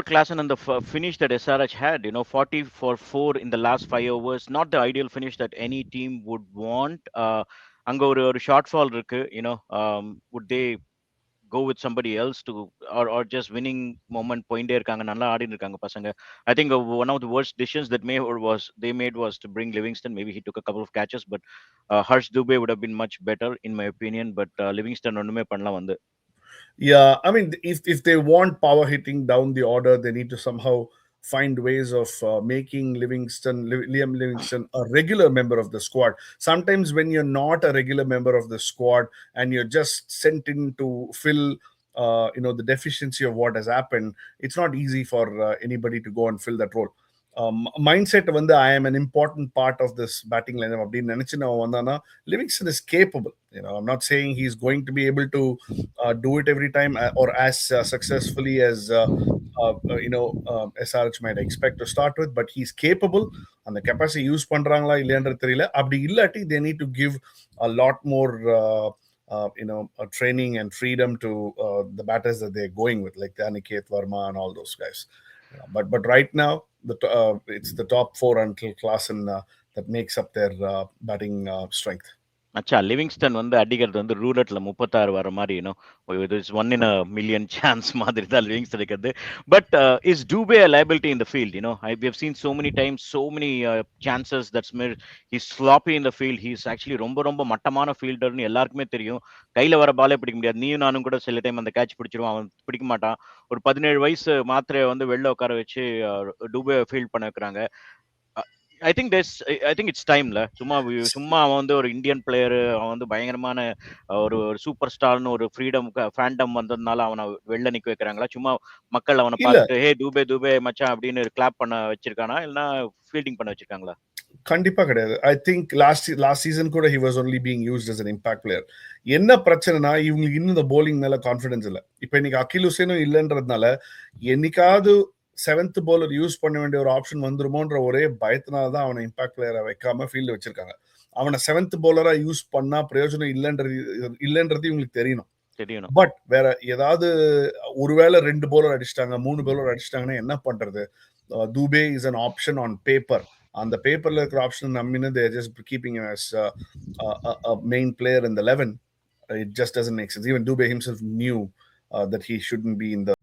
Klassen and the finish that SRH had, 40 for 4 in the last 5 overs, not the ideal finish that any team would want. அங்க ஒரு short fall இருக்கு, would they go with somebody else to, or just winning moment போயிட்டே இருக்காங்க, நல்லா ஆடிட்டு இருக்காங்க பசங்க. I think one of the worst decisions that they made was to bring Livingston. Maybe he took a couple of catches, but Harsh Dubey would have been much better in my opinion. But Livingston ஒண்ணுமே பண்ணல வந்து. Yeah, I mean, if they want power hitting down the order, they need to somehow find ways of making Liam Livingston a regular member of the squad. Sometimes when you're not a regular member of the squad and you're just sent in to fill, the deficiency of what has happened, it's not easy for anybody to go and fill that role. Mindset வந்து I am an important part of this batting lineup அப்படின்னு நினைச்சு நான் வந்தானா Livingston is capable. I'm not saying he's going to be able to do it every time or as successfully as SRH might expect to start with, but he's capable. அந்த capacity use பண்றாங்களா இல்லையான்றது தெரியல. அப்படி இல்லாட்டி they need to give a lot more training and freedom to the batters that they're going with, like Aniket Verma and all those guys. But right now, it's the top four until Klassen that makes up their batting strength. அச்சா Livingstone வந்து அடிக்கிறது வந்து ரூலட்ல 36 வர மாதிரி it's one in a million chance மாதிரி தான் Livingstone இருக்கிறது. But is Dube a liability in the field? we have seen so many times, so many chances that's made. He's sloppy in the field. He's actually ரொம்ப ரொம்ப மட்டமான ஃபீல்டர்னு எல்லாருக்குமே தெரியும். கையில வர பாலே பிடிக்க முடியாது. நீயும் நானும் கூட சில டைம் அந்த கேட்ச் பிடிச்சிருவான், அவன் பிடிக்க மாட்டான். ஒரு 17 வயசு மாத்திரையை வந்து வெளில உட்கார வச்சு டூபே ஃபீல்ட் பண்ண வைக்கிறாங்க. I think it's time ல. சும்மா அவன் வந்து ஒரு இந்தியன் பிளேயர், அவன் வந்து பயங்கரமான ஒரு சூப்பர் ஸ்டார்னு ஒரு ஃப்ரீடம் ஃபேண்டம் வந்ததுனால அவனை வெளில நிக்க வைக்கிறாங்களா? சும்மா மக்கள் அவனை பார்த்துட்டு ஹே தூபே தூபே மச்சான் அப்படின்னு கிளாப் பண்ண வச்சிருக்கானா, இல்லைன்னா ஃபீல்டிங் பண்ண வச்சிருக்காங்களா? கண்டிப்பா கிடையாது. ஐ திங்க் லாஸ்ட் சீசன் கூட he was only being used as an impact player. என்ன பிரச்சனைனா இவங்களுக்கு இன்னும் இந்த bowling மேல கான்ஃபிடன்ஸ் இல்ல. இப்போ இன்னைக்கு அகில் ஹுசேனும் இல்லைன்றதுனால என்னைக்காவது செவன்த் பவுலர் யூஸ் பண்ண வேண்டிய ஒரு ஆப்ஷன் வந்துருமோன்ற ஒரே பயத்தினால தான் அவனை இம்பாக்ட் பிளேயரை வைக்காம ஃபீல்டு வச்சிருக்காங்க. அவனை செவன்த் பவுலரா யூஸ் பண்ணா பிரயோஜனம் இல்லைன்றது இவங்களுக்கு தெரியணும். பட் வேற ஏதாவது ஒருவேளை 2 பவுலர் அடிச்சிட்டாங்க, 3 பவுலர் அடிச்சிட்டாங்கன்னா என்ன பண்றது? Dube is an option on paper. அந்த பேப்பர்ல இருக்கிற ஆப்ஷன் நம்பினு they are just keeping him as a main player in the 11. It just doesn't make sense. Even Dubey himself knew that he shouldn't be in the